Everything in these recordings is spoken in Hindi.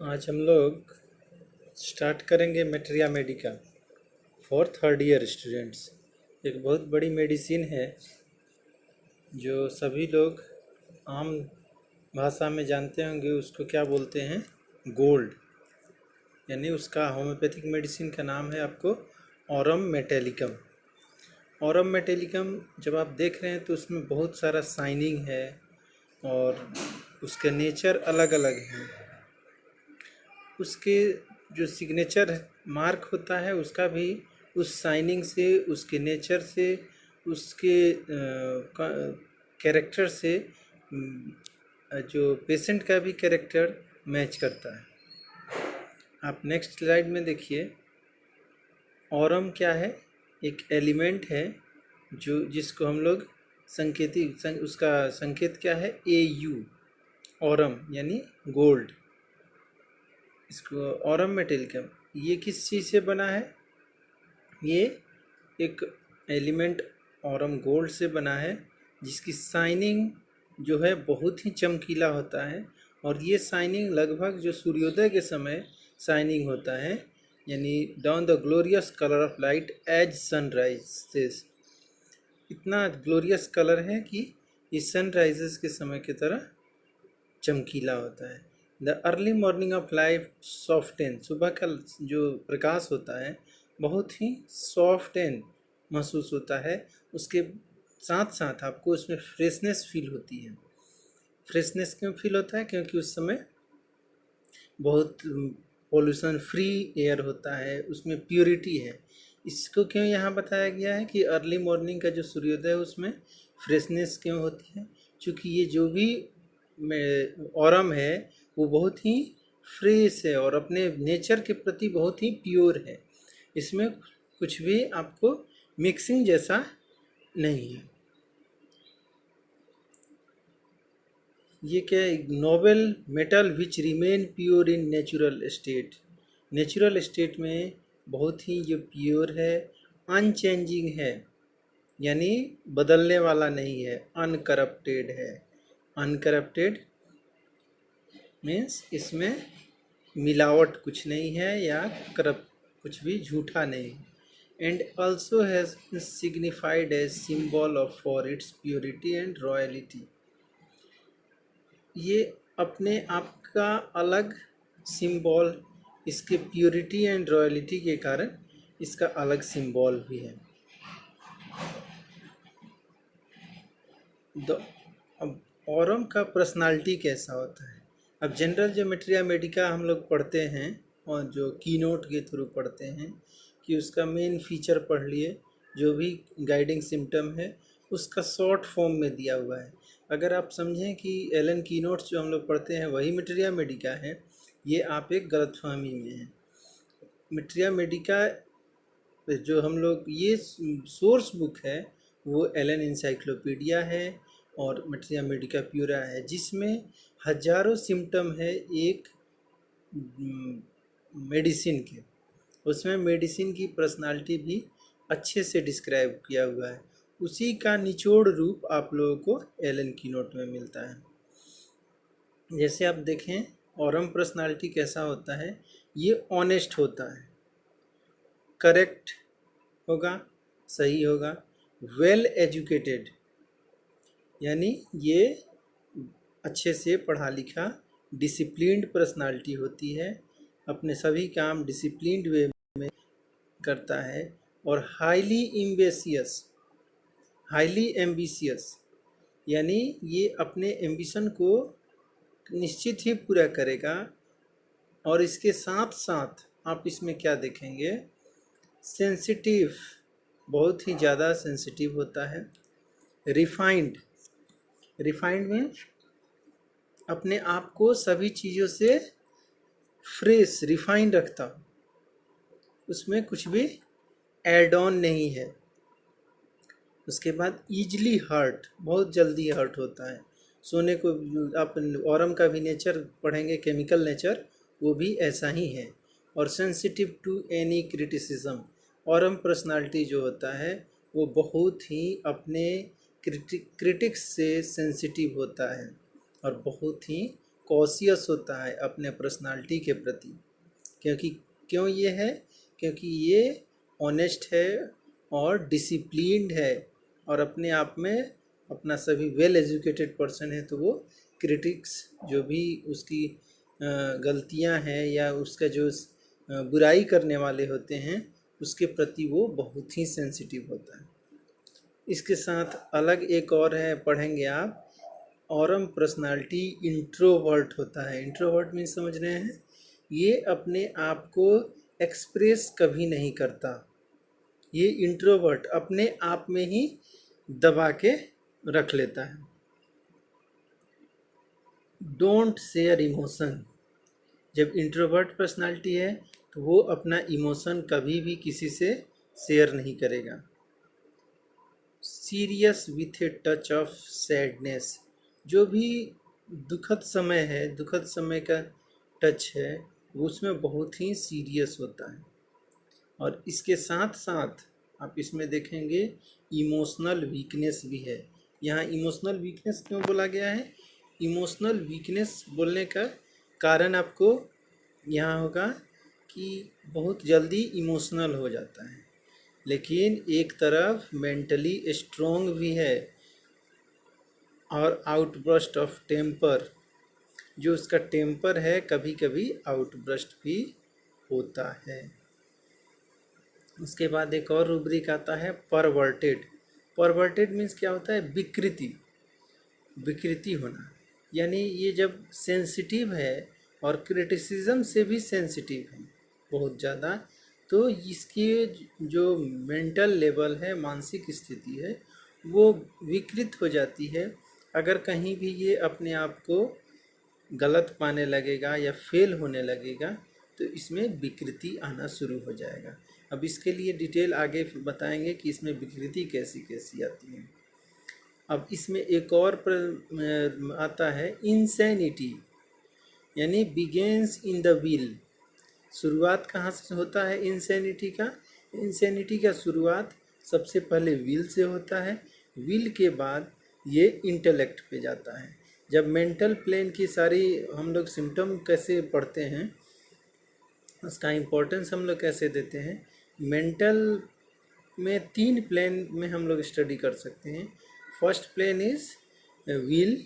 आज हम लोग स्टार्ट करेंगे materia medica for third year students. एक बहुत बड़ी मेडिसिन है जो सभी लोग आम भाषा में जानते होंगे। उसको क्या बोलते हैं? गोल्ड। यानी उसका होम्योपैथिक मेडिसिन का नाम है आपको ऑरम मेटेलिकम। ऑरम मेटेलिकम जब आप देख रहे हैं तो उसमें बहुत सारा साइनिंग है और उसके नेचर अलग अलग हैं। उसके जो सिग्नेचर मार्क होता है उसका भी उस साइनिंग से, उसके नेचर से, उसके कैरेक्टर से जो पेशेंट का भी कैरेक्टर मैच करता है। आप नेक्स्ट स्लाइड में देखिए। ऑरम क्या है? एक एलिमेंट है जो जिसको हम लोग उसका संकेत क्या है? AU। ऑरम यानी गोल्ड। इसको ऑरम मेटेलिकम ये किस चीज़ से बना है? ये एक एलिमेंट ऑरम गोल्ड से बना है जिसकी शाइनिंग जो है बहुत ही चमकीला होता है। और ये शाइनिंग लगभग जो सूर्योदय के समय शाइनिंग होता है, यानी down the glorious colour of light as sunrises. इतना ग्लोरियस कलर है कि ये सनराइजेस के समय की तरह चमकीला होता है। The early morning of life soften, सुबह का जो प्रकाश होता है बहुत ही सॉफ्ट एंड महसूस होता है। उसके साथ साथ आपको उसमें फ्रेशनेस फील होती है। फ्रेशनेस क्यों फील होता है? क्योंकि उस समय बहुत पोल्यूशन फ्री एयर होता है, उसमें प्योरिटी है। इसको क्यों यहाँ बताया गया है कि अर्ली मॉर्निंग का जो सूर्योदय है उसमें फ्रेशनेस क्यों होती है? क्योंकि ये जो भी ऑरम है वो बहुत ही फ्रेश है और अपने नेचर के प्रति बहुत ही प्योर है। इसमें कुछ भी आपको मिक्सिंग जैसा नहीं है। ये क्या है? Nobel metal which remain pure in natural state. Natural state में बहुत ही ये प्योर है, अनचेंजिंग है, यानी बदलने वाला नहीं है, अनकरप्टेड है। अनकरप्टेड मीन्स इसमें मिलावट कुछ नहीं है या करप्ट कुछ भी झूठा नहीं। And also has signified as symbol of for its purity and royalty. ये अपने आप का अलग सिंबल, इसके प्योरिटी एंड रॉयलिटी के कारण इसका अलग सिंबल भी है। अब ऑरम का पर्सनालिटी कैसा होता है? अब जनरल जो मेटेरिया मेडिका हम लोग पढ़ते हैं और जो कीनोट के थ्रू पढ़ते हैं कि उसका मेन फीचर पढ़ लिए, जो भी गाइडिंग सिम्टम है उसका शॉर्ट फॉर्म में दिया हुआ है। अगर आप समझें कि एलन कीनोट्स जो हम लोग पढ़ते हैं वही मेटेरिया मेडिका है, ये आप एक गलतफहमी में हैं। मेटेरिया मेडिका जो हम लोग ये सोर्स बुक है वो एलन इंसाइक्लोपीडिया है और मेटेरिया मेडिका प्यूरा है, जिसमें हजारों सिम्टम है एक मेडिसिन के। उसमें मेडिसिन की पर्सनालिटी भी अच्छे से डिस्क्राइब किया हुआ है। उसी का निचोड़ रूप आप लोगों को एलन कीनोट में मिलता है। जैसे आप देखें ऑरम पर्सनालिटी कैसा होता है, ये ऑनेस्ट होता है, करेक्ट होगा, सही होगा, वेल एजुकेटेड यानी ये अच्छे से पढ़ा लिखा, डिसिप्लिन्ड पर्सनालिटी होती है, अपने सभी काम डिसिप्लिन्ड वे में करता है। और हाईली एम्बिशियस यानी ये अपने एम्बिशन को निश्चित ही पूरा करेगा। और इसके साथ साथ आप इसमें क्या देखेंगे? सेंसिटिव, बहुत ही ज़्यादा सेंसिटिव होता है। रिफाइंड मीन्स अपने आप को सभी चीज़ों से फ्रेश, रिफाइंड रखता, उसमें कुछ भी एड ऑन नहीं है। उसके बाद ईजली हर्ट, बहुत जल्दी हर्ट होता है। सोने को आप ऑरम का भी नेचर पढ़ेंगे, केमिकल नेचर, वो भी ऐसा ही है। और sensitive to any criticism, aurum personality जो होता है वो बहुत ही अपने क्रिटिक्स से सेंसिटिव होता है और बहुत ही कॉशियस होता है अपने पर्सनालिटी के प्रति। क्योंकि क्यों ये है? क्योंकि ये ऑनेस्ट है और डिसिप्लिन्ड है और अपने आप में अपना सभी वेल एजुकेटेड पर्सन है, तो वो क्रिटिक्स जो भी उसकी गलतियां हैं या उसका जो बुराई करने वाले होते हैं उसके प्रति वो बहुत ही सेंसिटिव होता है। इसके साथ अलग एक और है, पढ़ेंगे आप, ऑरम पर्सनालिटी इंट्रोवर्ट होता है। इंट्रोवर्ट मीन समझ रहे हैं? ये अपने आप को एक्सप्रेस कभी नहीं करता। ये इंट्रोवर्ट अपने आप में ही दबा के रख लेता है। Don't share emotion. जब इंट्रोवर्ट पर्सनालिटी है तो वो अपना इमोशन कभी भी किसी से शेयर नहीं करेगा। Serious with a touch of sadness. जो भी दुखद समय है, दुखद समय का टच है, वो उसमें बहुत ही सीरियस होता है। और इसके साथ साथ आप इसमें देखेंगे इमोशनल वीकनेस भी है। यहाँ इमोशनल वीकनेस क्यों बोला गया है? इमोशनल वीकनेस बोलने का कारण आपको यहाँ होगा कि बहुत जल्दी इमोशनल हो जाता है, लेकिन एक तरफ मेंटली स्ट्रोंग भी है। और आउटबर्स्ट ऑफ टेम्पर, जो उसका टेम्पर है कभी कभी आउटबर्स्ट भी होता है। उसके बाद एक और रूब्रिक आता है परवर्टेड। परवर्टेड मीन्स क्या होता है? विकृति, विकृति होना। यानी ये जब सेंसिटिव है और क्रिटिसिज्म से भी सेंसिटिव है बहुत ज़्यादा, तो इसकी जो मेंटल लेवल है, मानसिक स्थिति है, वो विकृत हो जाती है। अगर कहीं भी ये अपने आप को गलत पाने लगेगा या फेल होने लगेगा तो इसमें विकृति आना शुरू हो जाएगा। अब इसके लिए डिटेल आगे बताएंगे कि इसमें विकृति कैसी कैसी आती है। अब इसमें एक और आता है इंसैनिटी, यानी बिगेन्स इन द विल। शुरुआत कहाँ से होता है इंसैनिटी का? इंसैनिटी का शुरुआत सबसे पहले विल से होता है। विल के बाद ये इंटेलेक्ट पे जाता है। जब मेंटल प्लेन की सारी हम लोग सिम्टम कैसे पढ़ते हैं, उसका इम्पोर्टेंस हम लोग कैसे देते हैं, मेंटल में 3 प्लेन में हम लोग स्टडी कर सकते हैं। First plane is will,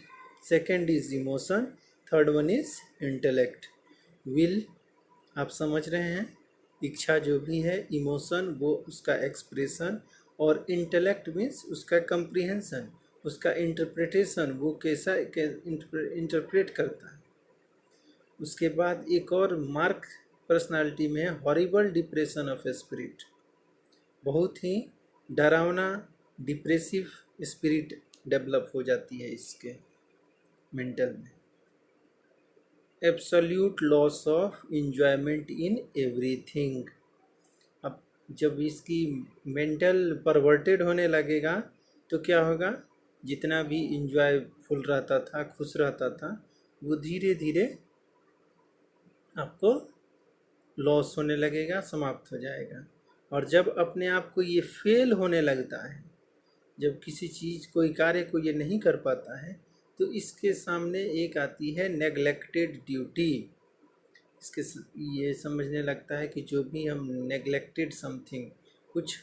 second is emotion, third one is intellect. Will आप समझ रहे हैं, इच्छा जो भी है, इमोशन वो उसका एक्सप्रेशन, और इंटेलेक्ट मीन्स उसका कंप्रीहेंशन, उसका इंटरप्रिटेशन, वो कैसा इंटरप्रेट करता है। उसके बाद एक और मार्क पर्सनालिटी में है हॉरिबल डिप्रेशन ऑफ स्पिरिट। बहुत ही डरावना डिप्रेसिव स्पिरिट डेवलप हो जाती है इसके मेंटल में। Absolute loss of enjoyment in everything. अब जब इसकी मेंटल परवर्टेड होने लगेगा तो क्या होगा? जितना भी इंजॉयफुल रहता था, खुश रहता था, वो धीरे धीरे आपको लॉस होने लगेगा, समाप्त हो जाएगा। और जब अपने आप को ये फेल होने लगता है, जब किसी चीज़ कोई कार्य को ये नहीं कर पाता है, तो इसके सामने एक आती है नेग्लेक्टेड ड्यूटी। इसके ये समझने लगता है कि जो भी हम नेग्लेक्टेड समथिंग, कुछ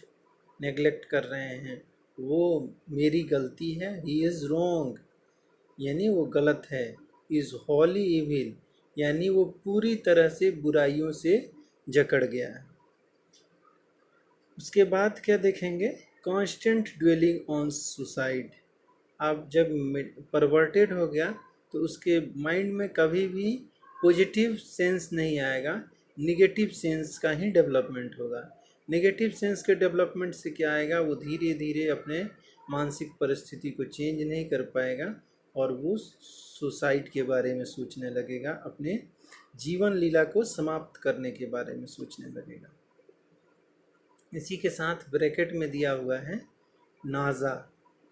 नेग्लेक्ट कर रहे हैं, वो मेरी गलती है। ही इज़ रॉन्ग, यानी वो गलत है। इज़ हॉली इविल, यानी वो पूरी तरह से बुराइयों से जकड़ गया है। उसके बाद क्या देखेंगे? Constant dwelling on suicide. अब जब परवर्टेड हो गया तो उसके माइंड में कभी भी पॉजिटिव सेंस नहीं आएगा, निगेटिव सेंस का ही डेवलपमेंट होगा। नेगेटिव सेंस के डेवलपमेंट से क्या आएगा? वो धीरे धीरे अपने मानसिक परिस्थिति को चेंज नहीं कर पाएगा और वो सुसाइड के बारे में सोचने लगेगा, अपने जीवन लीला को समाप्त करने के बारे में सोचने लगेगा। इसी के साथ ब्रैकेट में दिया हुआ है नाजा।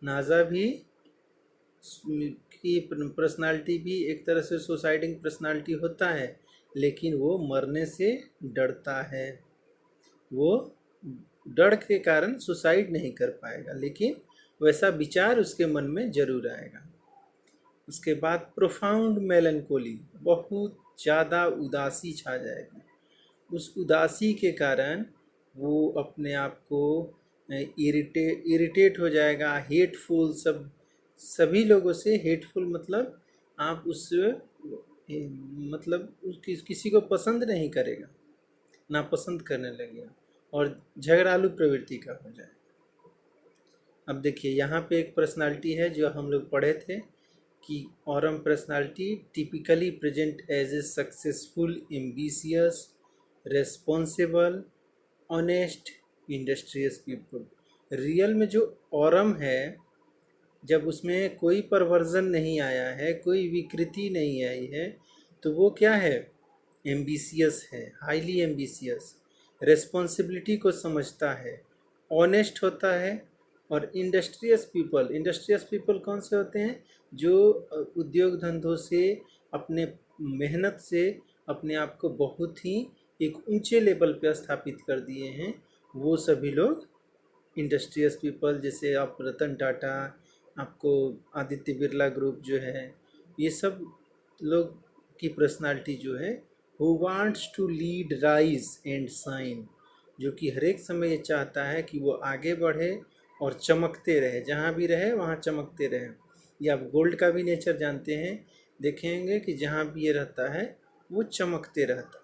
नाजा भी की पर्सनालिटी भी एक तरह से सुसाइडिंग पर्सनालिटी होता है, लेकिन वो मरने से डरता है। वो डर के कारण सुसाइड नहीं कर पाएगा, लेकिन वैसा विचार उसके मन में जरूर आएगा। उसके बाद प्रोफाउंड मेलनकोली, बहुत ज़्यादा उदासी छा जाएगी। उस उदासी के कारण वो अपने आप को इरिटेट हो जाएगा, हेटफुल, सभी लोगों से हेटफुल मतलब आप उस मतलब किसी को पसंद नहीं करेगा, नापसंद करने लगेगा और झगड़ालू प्रवृत्ति का हो जाए। अब देखिए यहाँ पे एक पर्सनालिटी है जो हम लोग पढ़े थे कि aurum personality typically present as a successful, ambitious, responsible, honest, industrious people. Real में जो ऑरम है, जब उसमें कोई परवर्जन नहीं आया है, कोई विकृति नहीं आई है, तो वो क्या है? एम्बिशियस है, हाईली एम्बिशियस, रेस्पॉन्सिबिलिटी को समझता है, ऑनेस्ट होता है और इंडस्ट्रियस पीपल कौन से होते हैं? जो उद्योग धंधों से, अपने मेहनत से अपने आप को बहुत ही एक ऊंचे लेवल पर स्थापित कर दिए हैं, वो सभी लोग इंडस्ट्रियस पीपल। जैसे आप रतन टाटा, आपको आदित्य बिरला ग्रुप जो है, ये सब लोग की पर्सनालिटी जो है, who wants to lead, rise and shine, जो कि हर एक समय ये चाहता है कि वो आगे बढ़े और चमकते रहे, जहाँ भी रहे वहाँ चमकते रहे। ये आप गोल्ड का भी नेचर जानते हैं, देखेंगे कि जहाँ भी ये रहता है वो चमकते रहता है।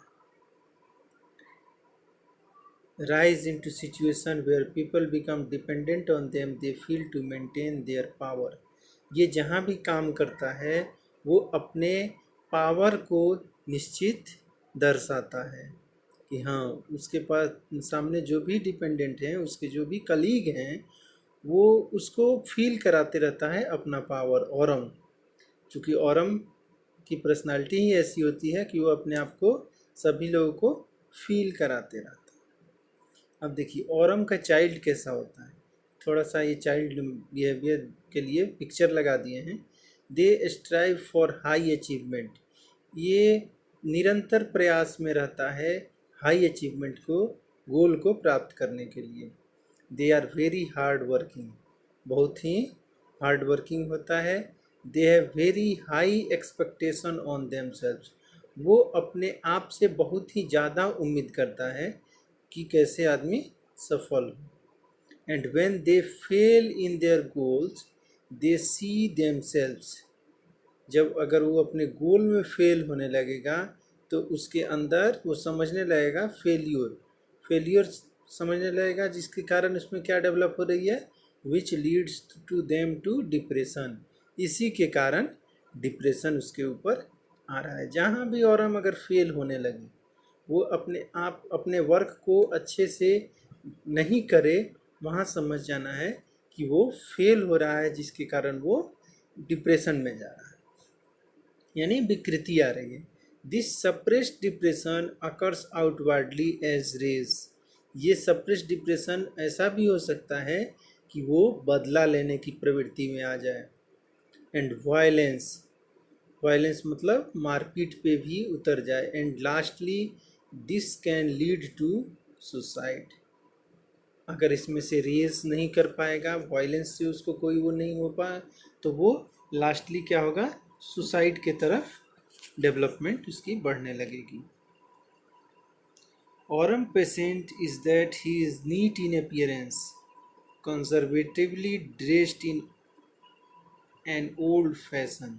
Rise into situation where people become dependent on them, they feel to maintain their power। ये जहाँ भी काम करता है वो अपने पावर को निश्चित दर्शाता है कि हाँ, उसके पास सामने जो भी डिपेंडेंट हैं, उसके जो भी कलीग हैं, वो उसको फील कराते रहता है अपना पावर। ऑरम, चूँकि ऑरम की पर्सनालिटी ही ऐसी होती है कि वो अपने आप को सभी लोगों को फील कराते रहता है। अब देखिए ऑरम का चाइल्ड कैसा होता है, थोड़ा सा ये चाइल्ड बिहेवियर के लिए पिक्चर लगा दिए हैं। दे स्ट्राइव फॉर हाई अचीवमेंट, ये निरंतर प्रयास में रहता है हाई अचीवमेंट को, गोल को प्राप्त करने के लिए। They are very hard working, बहुत ही हार्ड वर्किंग होता है। They have very high expectation on themselves, वो अपने आप से बहुत ही ज़्यादा उम्मीद करता है कि कैसे आदमी सफल हो। And when they fail in their goals they see themselves, जब अगर वो अपने गोल में फेल होने लगेगा तो उसके अंदर वो समझने लगेगा फेल्यूर समझने लगेगा, जिसके कारण उसमें क्या डेवलप हो रही है? Which leads to them to depression, इसी के कारण डिप्रेशन उसके ऊपर आ रहा है। जहाँ भी और हम अगर फेल होने लगे, वो अपने वर्क को अच्छे से नहीं करे, वहाँ समझ जाना है कि वो फेल हो रहा है, जिसके कारण वो डिप्रेशन में जा रहा है, यानी विकृति आ रही है। This suppressed depression occurs outwardly as rage, ये सप्रेस्ड डिप्रेशन ऐसा भी हो सकता है कि वो बदला लेने की प्रवृत्ति में आ जाए। एंड वायलेंस मतलब मारपीट पे भी उतर जाए। And lastly this can lead to suicide, अगर इसमें से रेज नहीं कर पाएगा, वायलेंस से उसको कोई वो नहीं हो पाए, तो वो लास्टली क्या होगा? सुसाइड के तरफ डेवलपमेंट उसकी बढ़ने लगेगी। Aurum peasant is that he is neat in appearance, conservatively dressed in an old fashion,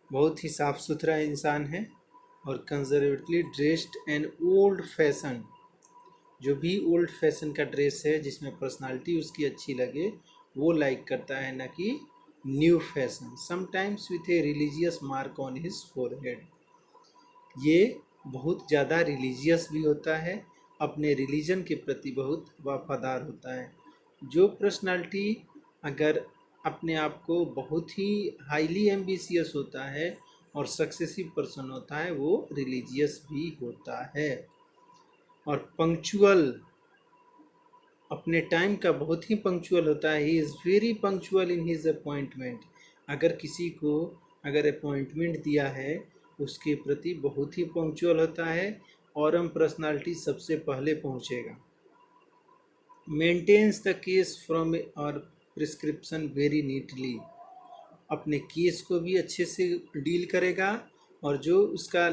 बहुत ही साफ सुथरा इंसान है और conservatively dressed an old fashion, जो भी ओल्ड फैशन का ड्रेस है जिसमें पर्सनालिटी उसकी अच्छी लगे वो लाइक करता है, ना कि new fashion. Sometimes with a religious mark on his forehead, ये बहुत ज़्यादा रिलीजियस भी होता है, अपने रिलीजन के प्रति बहुत वफादार होता है। जो पर्सनालिटी अगर अपने आप को बहुत ही हाईली एम्बिशियस होता है और सक्सेसिव पर्सन होता है, वो रिलीजियस भी होता है। और पंक्चुअल, अपने टाइम का बहुत ही पंक्चुअल होता है। He is very punctual in his appointment, अगर किसी को अगर अपॉइंटमेंट दिया है उसके प्रति बहुत ही पंक्चुअल होता है। ऑरम पर्सनालिटी सबसे पहले पहुंचेगा। मेंटेन्स द केस फ्रॉम और प्रिस्क्रिप्शन वेरी नीटली, अपने केस को भी अच्छे से डील करेगा, और जो उसका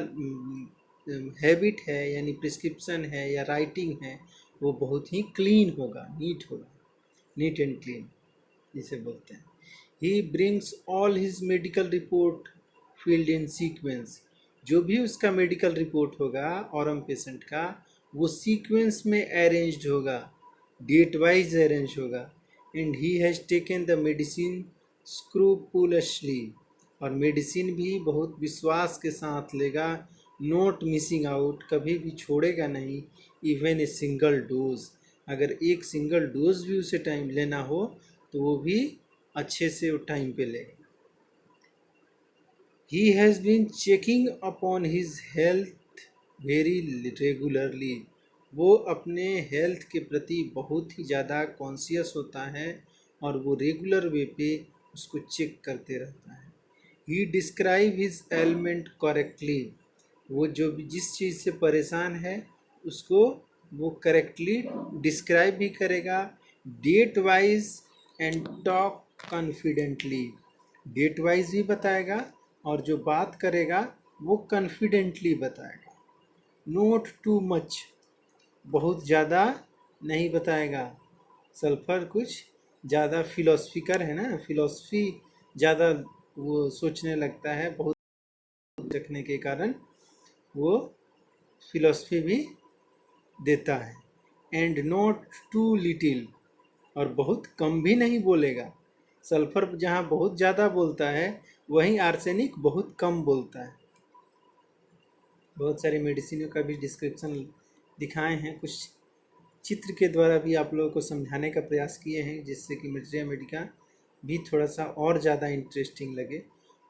हैबिट है यानी प्रिस्क्रिप्शन है या राइटिंग है वो बहुत ही क्लीन होगा, नीट होगा, नीट एंड क्लीन जिसे बोलते हैं। He brings all his medical report field in sequence. जो भी उसका मेडिकल रिपोर्ट होगा ऑरम पेशेंट का, वो सीक्वेंस में अरेंज्ड होगा, डेट वाइज अरेंज होगा। And he has taken the medicine scrupulously, और मेडिसिन भी बहुत विश्वास के साथ लेगा, नोट मिसिंग आउट, कभी भी छोड़ेगा नहीं, इवन ए सिंगल डोज। अगर एक सिंगल डोज भी उसे टाइम लेना हो तो वो भी अच्छे से वो टाइम पे लेगा। He has been checking upon his health very regularly. वो अपने हेल्थ के प्रति बहुत ही ज़्यादा कॉन्शियस होता है और वो रेगुलर वे पे उसको चेक करते रहता है। He describe his ailment correctly. वो जो भी जिस चीज़ से परेशान है उसको वो करेक्टली डिस्क्राइब भी करेगा, date wise and talk confidently. Date wise भी बताएगा और जो बात करेगा वो कॉन्फिडेंटली बताएगा। नोट टू मच, बहुत ज़्यादा नहीं बताएगा। सल्फर कुछ ज़्यादा फिलोसफिकर है ना, फिलोसफी ज़्यादा वो सोचने लगता है, बहुत रखने के कारण वो फिलोसफी भी देता है। एंड नॉट टू लिटिल, और बहुत कम भी नहीं बोलेगा। सल्फर जहाँ बहुत ज़्यादा बोलता है वहीं आर्सेनिक बहुत कम बोलता है। बहुत सारी मेडिसिनों का भी डिस्क्रिप्शन दिखाए हैं, कुछ चित्र के द्वारा भी आप लोगों को समझाने का प्रयास किए हैं, जिससे कि मटेरिया मेडिका भी थोड़ा सा और ज़्यादा इंटरेस्टिंग लगे।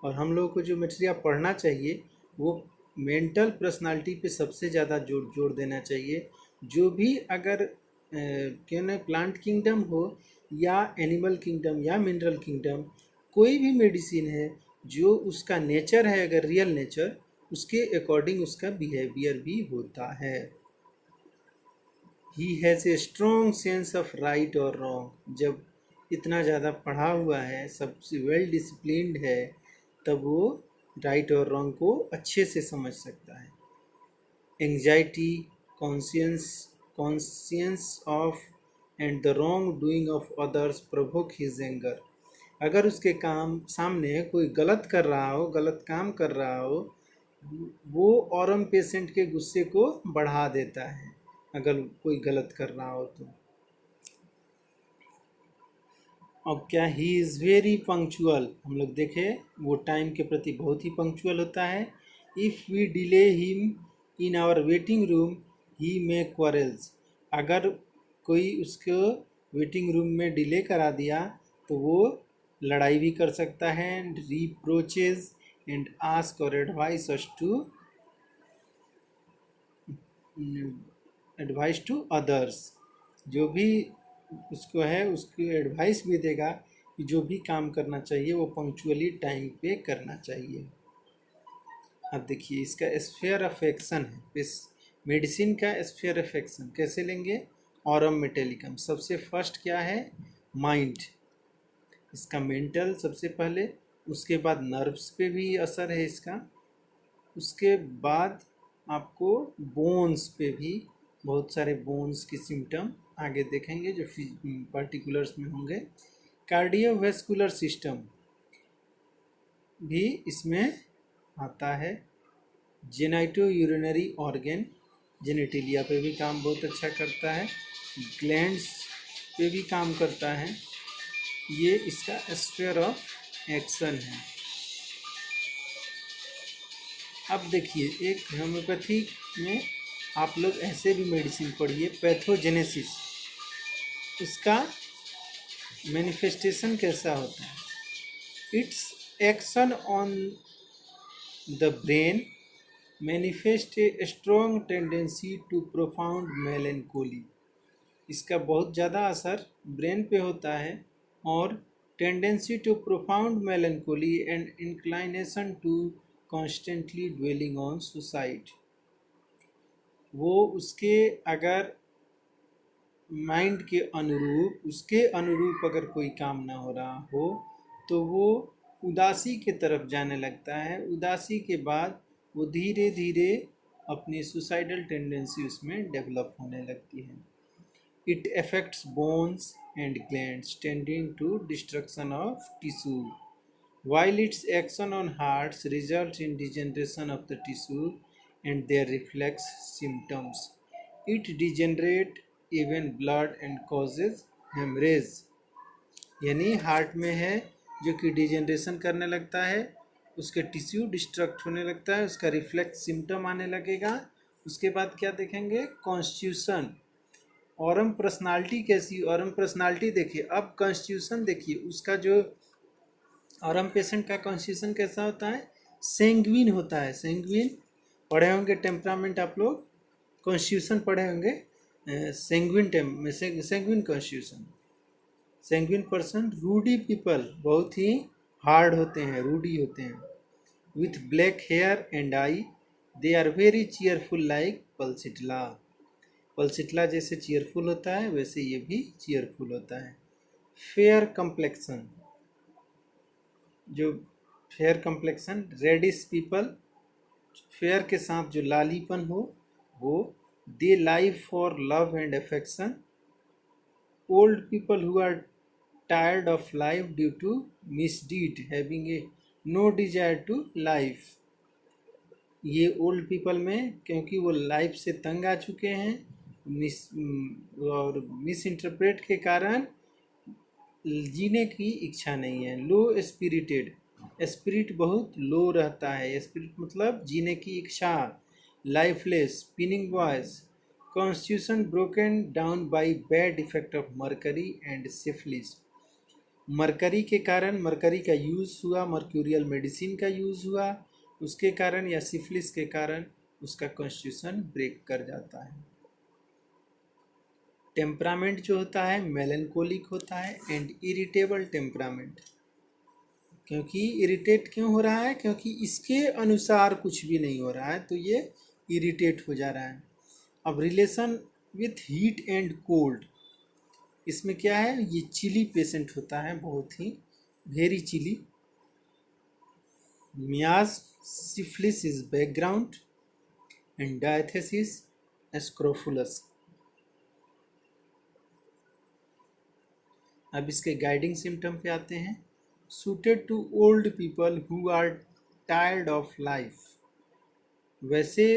और हम लोगों को जो मटेरिया पढ़ना चाहिए वो मेंटल पर्सनालिटी पे सबसे ज़्यादा जोर देना चाहिए। जो भी अगर क्यों ना प्लांट किंगडम हो या एनिमल किंगडम या मिनरल किंगडम, कोई भी मेडिसिन है जो उसका नेचर है, अगर रियल नेचर, उसके अकॉर्डिंग उसका बिहेवियर भी होता है। He has a strong sense of right और रॉन्ग। जब इतना ज़्यादा पढ़ा हुआ है, सबसे वेल डिसिप्लिन्ड है, तब वो राइट और रॉन्ग को अच्छे से समझ सकता है। Anxiety, conscience of and the wrong doing of others provoke his anger. अगर उसके काम सामने कोई गलत कर रहा हो, गलत काम कर रहा हो, वो औरम पेशेंट के गुस्से को बढ़ा देता है अगर कोई गलत कर रहा हो तो। अब क्या, ही इज़ वेरी पंक्चुअल, हम लोग देखें वो टाइम के प्रति बहुत ही पंक्चुअल होता है। If we delay him in our waiting room he may quarrels. अगर कोई उसको वेटिंग रूम में डिले करा दिया तो वो लड़ाई भी कर सकता है। And reproaches and ask or advice us to advice to others. जो भी उसको है उसकी एडवाइस भी देगा कि जो भी काम करना चाहिए वो पंक्चुअली टाइम पे करना चाहिए। अब देखिए इसका स्फीयर ऑफ एक्शन है, इस मेडिसिन का स्फीयर ऑफ एक्शन कैसे लेंगे। ऑरम मेटेलिकम सबसे फर्स्ट क्या है, माइंड, इसका मेंटल सबसे पहले, उसके बाद नर्व्स पे भी असर है इसका, उसके बाद आपको बोन्स पे भी, बहुत सारे बोन्स की सिम्टम आगे देखेंगे जो पर्टिकुलर्स में होंगे। कार्डियोवैस्कुलर सिस्टम भी इसमें आता है। जेनाइटो यूरिनरी ऑर्गन, जेनेटिलिया पे भी काम बहुत अच्छा करता है, ग्लैंड्स पे भी काम करता है। ये इसका स्फीयर ऑफ एक्शन है। अब देखिए एक होम्योपैथी में आप लोग ऐसे भी मेडिसिन पढ़िए, पैथोजेनेसिस, उसका मैनिफेस्टेशन कैसा होता है। Its action on the brain manifest a strong tendency to profound melancholy. इसका बहुत ज़्यादा असर ब्रेन पे होता है और tendency to profound melancholy and inclination to constantly dwelling on suicide. वो उसके अगर माइंड के अनुरूप, उसके अनुरूप अगर कोई काम ना हो रहा हो तो वो उदासी के तरफ जाने लगता है। उदासी के बाद वो धीरे धीरे अपनी सुसाइडल टेंडेंसी उसमें डेवलप होने लगती है। It affects bones and glands tending to destruction of tissue while its action on hearts results in degeneration of the tissue and their reflex symptoms. It degenerates even blood and causes hemorrhage. यानी हार्ट में है जो कि डिजेनरेशन करने लगता है, उसके टिश्यू डिस्ट्रक्ट होने लगता है, उसका रिफ्लेक्स सिम्टम आने लगेगा। उसके बाद क्या देखेंगे? कॉन्स्टिट्यूशन। ऑरम पर्सनालिटी कैसी? ऑरम पर्सनालिटी देखिए। अब कॉन्स्टिट्यूशन देखिए, उसका जो ऑरम पेशेंट का कॉन्स्टिट्यूशन कैसा होता है? सेंग्विन होता है। सेंग्विन पढ़े होंगे, टेम्परामेंट आप लोग कॉन्स्टिट्यूशन पढ़े होंगे। Sanguine constitution. Sanguine person. Ruddy people बहुत ही हार्ड होते हैं, रूडी होते हैं। With black hair and eye they are very cheerful like pulsatilla. Pulsatilla जैसे चीयरफुल होता है वैसे ये भी चीयरफुल होता है। Fair complexion. जो fair complexion, reddish people, fair के साथ जो लालीपन हो वो। They live for love and affection. Old people who are tired of life due to misdeed having a no desire to life. ये ओल्ड पीपल में क्योंकि वो लाइफ से तंग आ चुके हैं और मिस इंटरप्रेट के कारण जीने की इच्छा नहीं है। लो स्पिरिटेड, स्पिरिट बहुत लो रहता है। स्पिरिट मतलब जीने की इच्छा। Lifeless, spinning voice. Constitution broken down by bad effect of mercury and syphilis. Mercury के कारण, मरकरी का यूज़ हुआ, मर्क्यूरियल मेडिसिन का यूज़ हुआ, उसके कारण या सिफिलिस के कारण उसका कॉन्स्टिट्यूशन ब्रेक कर जाता है। टेम्परामेंट जो होता है मेलनकोलिक होता है एंड इरिटेबल टेम्परामेंट। क्योंकि इरिटेट क्यों हो रहा है? क्योंकि इसके अनुसार कुछ भी नहीं हो रहा है तो ये इरिटेट हो जा रहा है। अब relation with heat and cold, इसमें क्या है? ये चिली पेशेंट होता है, बहुत ही very chilly. Miasm syphilis is background and diathesis scrofulous. अब इसके गाइडिंग सिम्टम पे आते हैं। Suited to old people who are tired of life. वैसे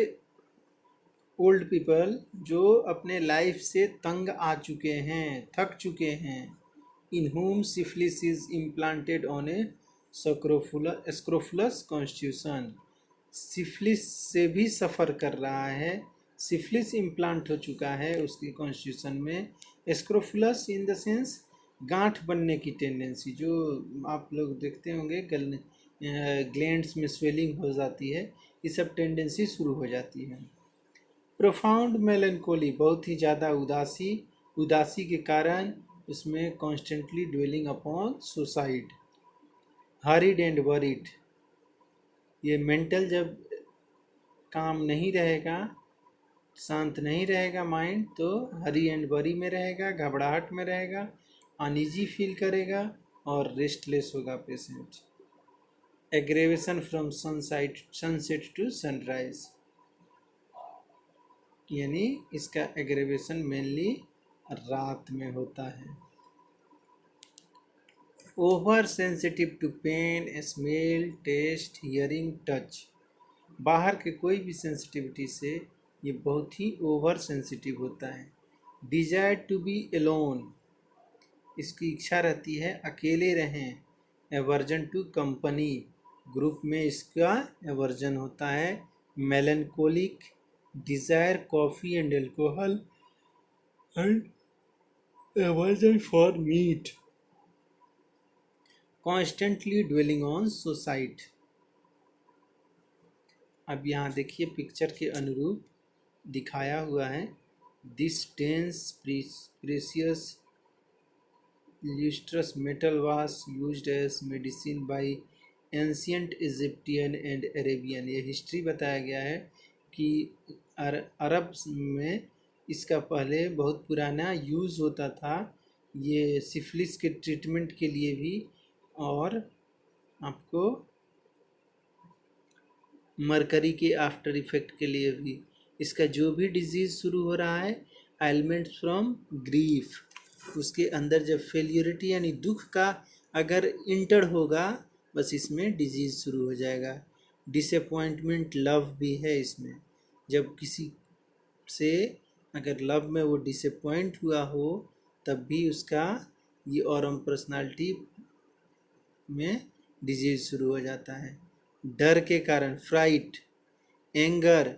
ओल्ड पीपल जो अपने लाइफ से तंग आ चुके हैं, थक चुके हैं। In whom syphilis is implanted on a scrofulous constitution. Syphilis से भी सफ़र कर रहा है, सिफिलिस इम्प्लांट हो चुका है उसकी कॉन्स्टिट्यूशन में। स्क्रोफुलस इन द सेंस गांठ बनने की टेंडेंसी, जो आप लोग देखते होंगे ग्लैंड्स में स्वेलिंग हो जाती है, ये सब टेंडेंसी शुरू हो जाती है। प्रोफाउंड मेलनकोली, बहुत ही ज़्यादा उदासी, उदासी के कारण उसमें constantly dwelling upon suicide. Hurried and worried, ये मेंटल जब काम नहीं रहेगा, शांत नहीं रहेगा माइंड, तो हरी एंड वरी में रहेगा, घबराहट में रहेगा, अनईजी फील करेगा और रेस्टलेस होगा patient. Aggravation from sunset to sunrise, यानी इसका एग्रेवेशन मेनली रात में होता है। Over sensitive to pain, smell, taste, hearing, touch. बाहर के कोई भी सेंसिटिविटी से ये बहुत ही ओवर सेंसिटिव होता है। डिजायर टू बी एलोन, इसकी इच्छा रहती है अकेले रहें। एवर्जन टू कंपनी, ग्रुप में इसका एवर्जन होता है। Melancholic, desire coffee and alcohol and aversion for meat. Constantly dwelling on suicide. अब यहाँ देखिए पिक्चर के अनुरूप दिखाया हुआ है। This dense precious lustrous metal was used as medicine by ancient Egyptian and Arabian। ये हिस्ट्री बताया गया है कि अरब में इसका पहले बहुत पुराना यूज़ होता था, ये सिफिलिस के ट्रीटमेंट के लिए भी और आपको मरकरी के आफ्टर इफेक्ट के लिए भी। इसका जो भी डिजीज़ शुरू हो रहा है, एलिमेंट फ्रॉम ग्रीफ, उसके अंदर जब फेलियरिटी यानी दुख का अगर इंटर होगा, बस इसमें डिजीज़ शुरू हो जाएगा। डिसअपॉइंटमेंट लव भी है इसमें, जब किसी से अगर लव में वो डिसअपॉइंट हुआ हो तब भी उसका ये ऑरम पर्सनालिटी में डिजीज शुरू हो जाता है। डर के कारण फ्राइट, एंगर,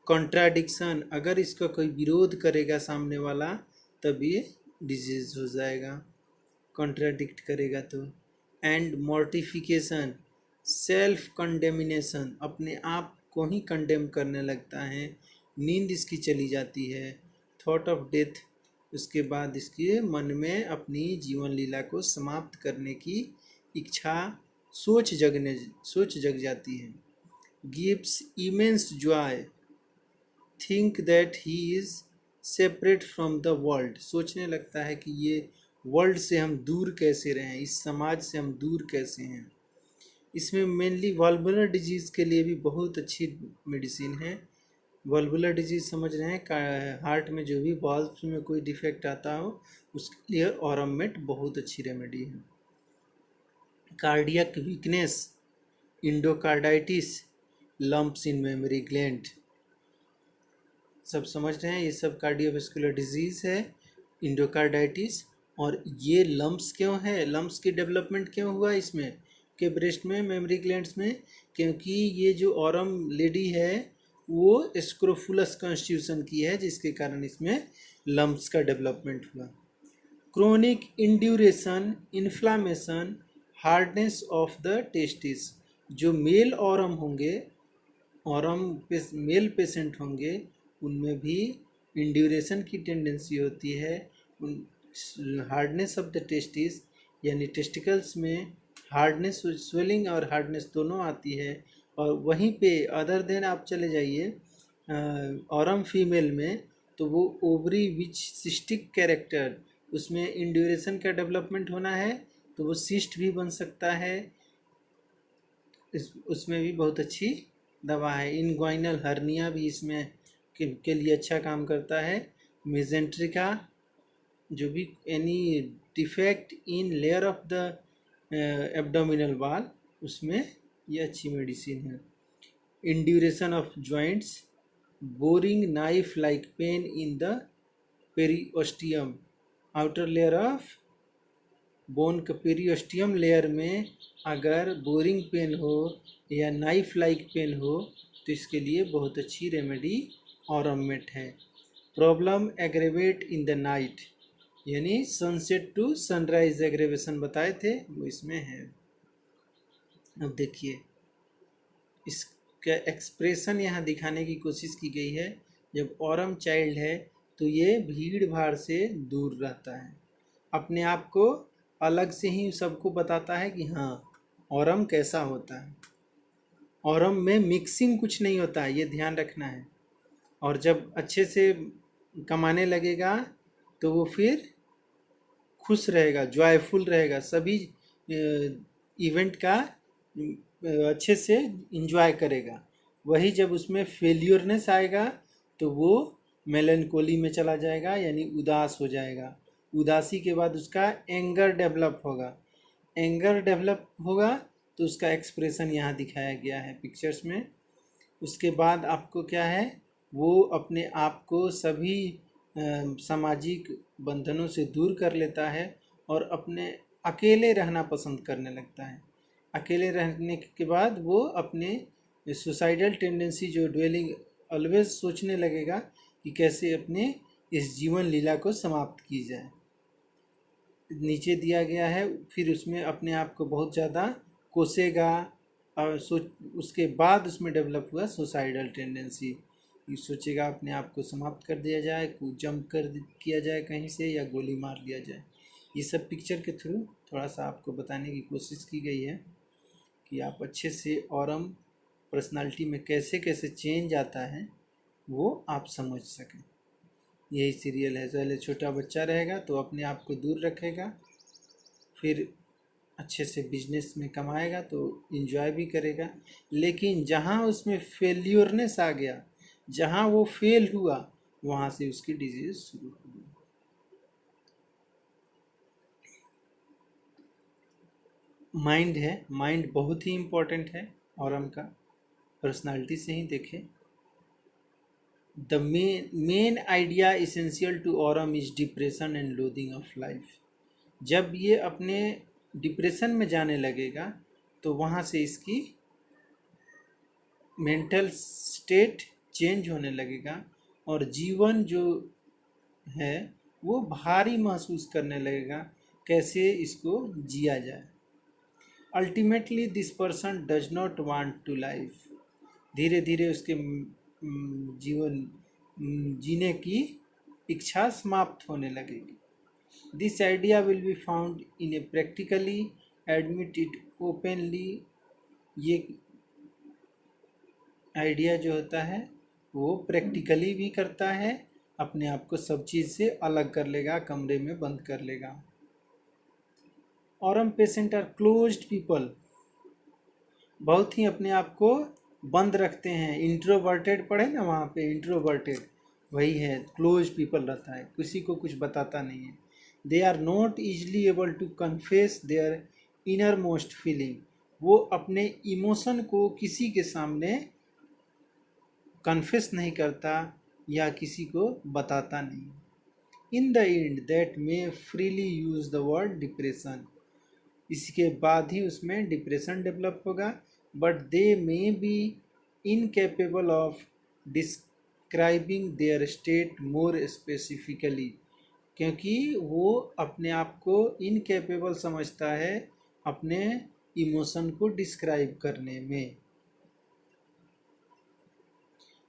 कॉन्ट्राडिक्शन, अगर इसका कोई विरोध करेगा सामने वाला तब ये डिजीज हो जाएगा, कॉन्ट्राडिक्ट करेगा तो। एंड मॉर्टिफिकेशन, सेल्फ कंडेमिनेशन, अपने आप को ही कंडेम करने लगता है, नींद इसकी चली जाती है, थॉट ऑफ डेथ, उसके बाद इसके मन में अपनी जीवन लीला को समाप्त करने की इच्छा, सोच जग जाती है। Gives immense Joy, think that he is separate from the world, सोचने लगता है कि ये वर्ल्ड से हम दूर कैसे रहें, इस समाज से हम दूर कैसे हैं। इसमें मेनली वाल्वुलर डिजीज़ के लिए भी बहुत अच्छी मेडिसिन है। वाल्वुलर डिजीज़ समझ रहे हैं, हार्ट में जो भी वाल्व्स में कोई डिफेक्ट आता हो उसके लिए ऑरममेट बहुत अच्छी रेमेडी है। Cardiac weakness, endocarditis, lumps in memory gland, सब समझ रहे हैं, ये सब कार्डियोवास्कुलर डिजीज़ है, इंडोकार्डाइटिस। और ये लम्प्स क्यों है, लम्प्स की डेवलपमेंट क्यों हुआ इसमें के ब्रेस्ट में, मेमोरी ग्लैंड्स में, क्योंकि ये जो ऑरम लेडी है वो स्क्रोफुलस कॉन्स्टिट्यूशन की है, जिसके कारण इसमें लम्प्स का डेवलपमेंट हुआ। Chronic induration, inflammation, hardness of the testis, जो मेल ऑरम होंगे, मेल पेशेंट होंगे, उनमें भी इंड्यूरेशन की टेंडेंसी होती है, हार्डनेस ऑफ द टेस्टिस यानी टेस्टिकल्स में हार्डनेस, स्वेलिंग और हार्डनेस दोनों आती है। और वहीं पे अदर देन आप चले जाइए ऑरम फीमेल में, तो वो ओवरी विच सिस्टिक कैरेक्टर, उसमें इंड्यूरेशन का डेवलपमेंट होना है तो वो सिस्ट भी बन सकता है, उसमें भी बहुत अच्छी दवा है। इनग्वाइनल हर्निया भी इसमें के लिए अच्छा काम करता है। मेजेंट्री का जो भी any defect in layer of the abdominal wall, उसमें ये अच्छी मेडिसिन है। Induration of joints, boring knife like pain in the periosteum, outer layer of bone के पेरिओस्टियम लेयर में अगर बोरिंग पेन हो या नाइफ लाइक पेन हो तो इसके लिए बहुत अच्छी रेमेडी ऑरममेट है। Problem aggravate in the night, यानी सनसेट टू सनराइज एग्रेवेशन बताए थे, वो इसमें है। अब देखिए इसका एक्सप्रेशन यहाँ दिखाने की कोशिश की गई है। जब ऑरम चाइल्ड है तो ये भीड़ भाड़ से दूर रहता है, अपने आप को अलग से ही सबको बताता है कि हाँ ऑरम कैसा होता है। ऑरम में मिक्सिंग कुछ नहीं होता है, ये ध्यान रखना है। और जब अच्छे से कमाने लगेगा तो वो फिर खुश रहेगा, जॉयफुल रहेगा, सभी इवेंट का अच्छे से इंजॉय करेगा। वही जब उसमें फेल्योरनेस आएगा तो वो मेलनकोली में चला जाएगा, यानी उदास हो जाएगा। उदासी के बाद उसका एंगर डेवलप होगा, एंगर डेवलप होगा तो उसका एक्सप्रेशन यहाँ दिखाया गया है पिक्चर्स में। उसके बाद आपको क्या है, वो अपने आप को सभी सामाजिक बंधनों से दूर कर लेता है और अपने अकेले रहना पसंद करने लगता है। अकेले रहने के बाद वो अपने सुसाइडल टेंडेंसी, जो ड्वेलिंग ऑलवेज सोचने लगेगा कि कैसे अपने इस जीवन लीला को समाप्त की जाए, नीचे दिया गया है। फिर उसमें अपने आप को बहुत ज़्यादा कोसेगा और उसके बाद उसमें डेवलप हुआ सुसाइडल टेंडेंसी, ये सोचेगा अपने आप को समाप्त कर दिया जाए, जंप किया जाए कहीं से या गोली मार दिया जाए। ये सब पिक्चर के थ्रू थोड़ा सा आपको बताने की कोशिश की गई है कि आप अच्छे से ऑरम पर्सनालिटी में कैसे कैसे चेंज आता है वो आप समझ सकें। यही सीरियल है। पहले छोटा बच्चा रहेगा तो अपने आप को दूर रखेगा, फिर अच्छे से बिजनेस में कमाएगा तो इंजॉय भी करेगा, लेकिन जहाँ उसमें फेल्योरनेस आ गया, जहाँ वो फेल हुआ, वहाँ से उसकी डिजीज शुरू हुई। माइंड है, माइंड बहुत ही इम्पोर्टेंट है ऑरम का। पर्सनालिटी से ही देखें, the main idea essential to aurum is depression and loathing of life. जब ये अपने डिप्रेशन में जाने लगेगा तो वहाँ से इसकी मेंटल स्टेट चेंज होने लगेगा और जीवन जो है वो भारी महसूस करने लगेगा, कैसे इसको जिया जाए। Ultimately this person does not want to life. धीरे धीरे उसके जीवन जीने की इच्छा समाप्त होने लगेगी। This idea will be found in A practically admit it openly. ये आइडिया जो होता है वो प्रैक्टिकली भी करता है, अपने आप को सब चीज़ से अलग कर लेगा, कमरे में बंद कर लेगा। Aurum patient are closed people, बहुत ही अपने आप को बंद रखते हैं। इंट्रोवर्टेड पढ़े ना, वहाँ पे इंट्रोवर्टेड वही है, क्लोज पीपल रहता है, किसी को कुछ बताता नहीं है। They are not easily able to confess their innermost feeling, वो अपने इमोशन को किसी के सामने कन्फेस नहीं करता या किसी को बताता नहीं। In the end that may freely use the word depression, इसके बाद ही उसमें डिप्रेशन डेवलप होगा। But they may be incapable of describing there state more specifically, क्योंकि वो अपने आप को इनकेपेबल समझता है अपने इमोशन को डिस्क्राइब करने में।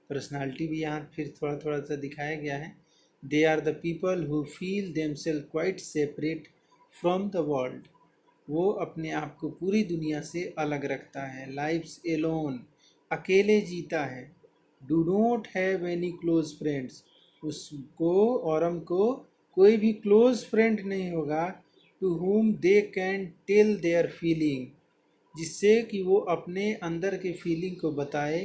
पर्सनालिटी भी यहाँ फिर थोड़ा थोड़ा सा दिखाया गया है। They are the people who feel themself quite separate from the world, वो अपने आप को पूरी दुनिया से अलग रखता है। लाइफ्स एलोन, अकेले जीता है। Do not have any close friends, उसको ऑरम को कोई भी क्लोज फ्रेंड नहीं होगा। To whom they can tell their feeling, जिससे कि वो अपने अंदर के फीलिंग को बताए।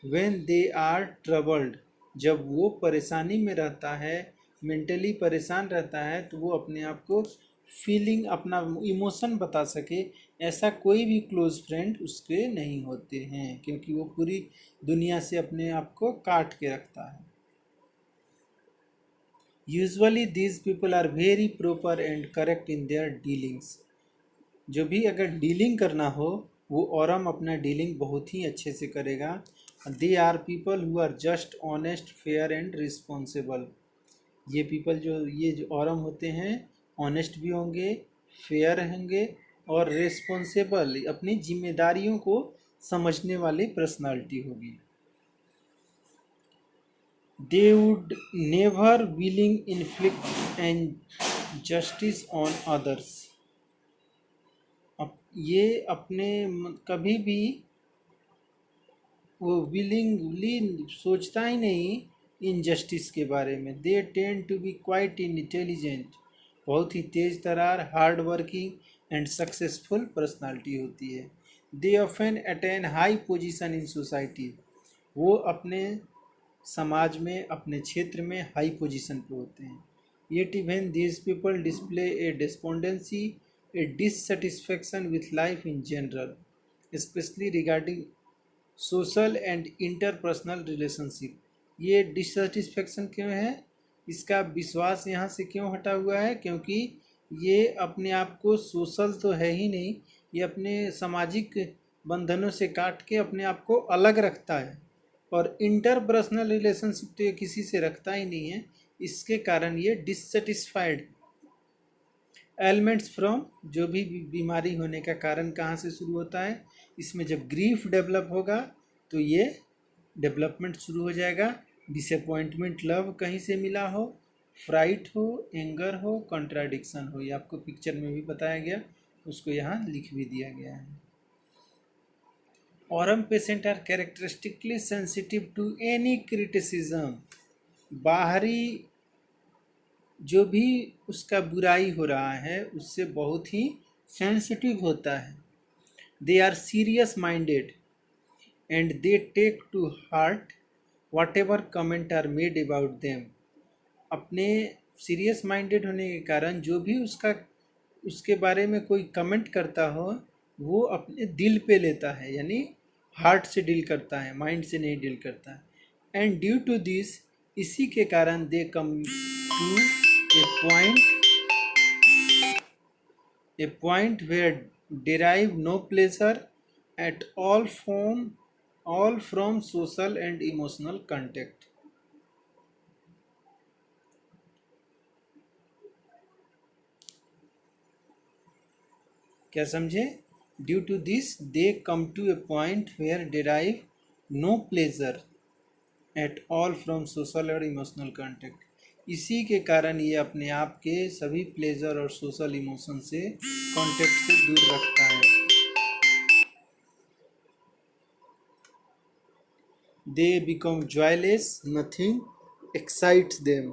व्हेन दे आर ट्रबल्ड, जब वो परेशानी में रहता है, मेंटली परेशान रहता है, तो वो अपने आप को फीलिंग, अपना इमोशन बता सके। ऐसा कोई भी क्लोज फ्रेंड उसके नहीं होते हैं, क्योंकि वो पूरी दुनिया से अपने आप को काट के रखता है। Usually these people are very proper and correct in their dealings, जो भी अगर डीलिंग करना हो वो ऑरम अपना डीलिंग बहुत ही अच्छे से करेगा। They are people who are just honest fair and responsible, ये पीपल जो ऑरम होते हैं ऑनेस्ट भी होंगे, फेयर होंगे और रिस्पॉन्सिबल, अपनी जिम्मेदारियों को समझने वाली पर्सनालिटी होगी। They would never willing inflict and justice on others, ये अपने कभी भी वो विलिंगली सोचता ही नहीं इनजस्टिस के बारे में। They tend to be quite intelligent, बहुत ही तेज तरार, hard working and successful personality होती है। They often attain high position in society, वो अपने समाज में, अपने क्षेत्र में हाई पोजीशन पे होते हैं। Yet even these people display A despondency, a dissatisfaction with life in general, especially regarding social and interpersonal relationship। ये डिससेटिस्फेक्शन क्यों है, इसका विश्वास यहाँ से क्यों हटा हुआ है, क्योंकि ये अपने आप को सोशल तो है ही नहीं, ये अपने सामाजिक बंधनों से काट के अपने आप को अलग रखता है, और इंटरपर्सनल रिलेशनशिप तो ये किसी से रखता ही नहीं है, इसके कारण ये डिससेटिस्फाइड। एलिमेंट्स फ्रॉम, जो भी बीमारी होने का कारण कहाँ से शुरू होता है, इसमें जब ग्रीफ डेवलप होगा तो ये डेवलपमेंट शुरू हो जाएगा। डिसअपॉइंटमेंट, लव कहीं से मिला हो, फ्राइट हो, एंगर हो, कॉन्ट्राडिक्शन हो, ये आपको पिक्चर में भी बताया गया, उसको यहाँ लिख भी दिया गया है। Aurum patient are characteristically sensitive to any criticism, बाहरी जो भी उसका बुराई हो रहा है उससे बहुत ही सेंसिटिव होता है, they are serious minded and they take to heart whatever comment are made about them. अपने सीरियस माइंडेड होने के कारण जो भी उसके बारे में कोई कमेंट करता हो वो अपने दिल पे लेता है, यानी हार्ट से डील करता है, माइंड से नहीं डील करता है। एंड ड्यू टू दिस, इसी के कारण they come to a point where derive no pleasure at all from social and emotional contact। क्या समझे? Due to this they come to a point where derive no pleasure at all from social और इमोशनल कांटेक्ट। इसी के कारण ये अपने आप के सभी प्लेजर और सोशल इमोशन से कांटेक्ट से दूर रखता है। They become joyless, nothing excites them।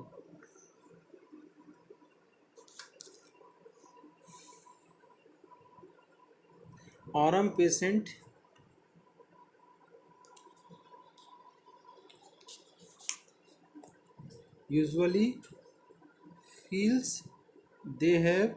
Aurum patient usually feels they have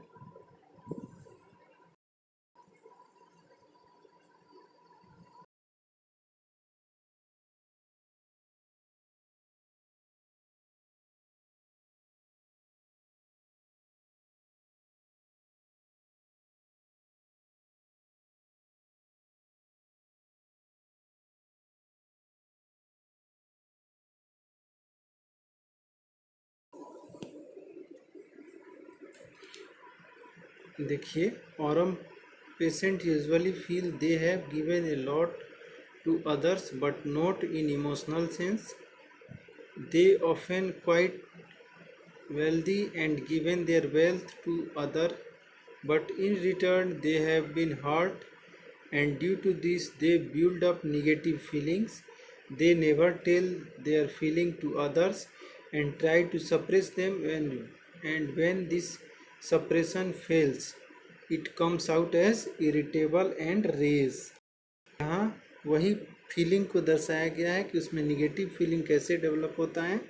देखिए, Aurum patient usually feel they have given a lot to others but not in emotional sense। They often quite wealthy and given their wealth to other, but in return they have been hurt, and due to this they build up negative feelings। They never tell their feeling to others and try to suppress them, and when this suppression fails it comes out as irritable and rage। यहाँ वही फीलिंग को दर्शाया गया है कि उसमें निगेटिव फीलिंग कैसे डेवलप होता है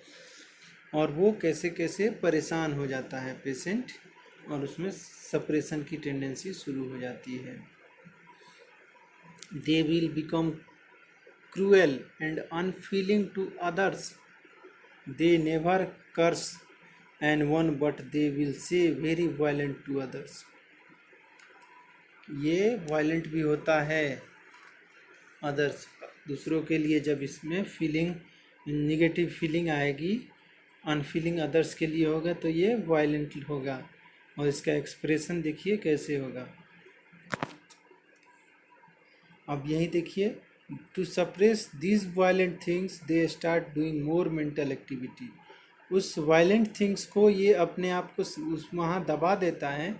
और वो कैसे कैसे परेशान हो जाता है पेशेंट, और उसमें सप्रेशन की टेंडेंसी शुरू हो जाती है। They will become cruel and unfeeling to others. They never curse and one but they will say very violent to others. ये वायलेंट भी होता है अदर्स, दूसरों के लिए। जब इसमें फीलिंग निगेटिव फीलिंग आएगी, अनफीलिंग अदर्स के लिए होगा तो ये वायलेंट होगा, और इसका एक्सप्रेशन देखिए कैसे होगा। अब यही देखिए, to suppress these violent things they start doing more mental activity. उस वायलेंट थिंग्स को ये अपने आप को उस वहाँ दबा देता है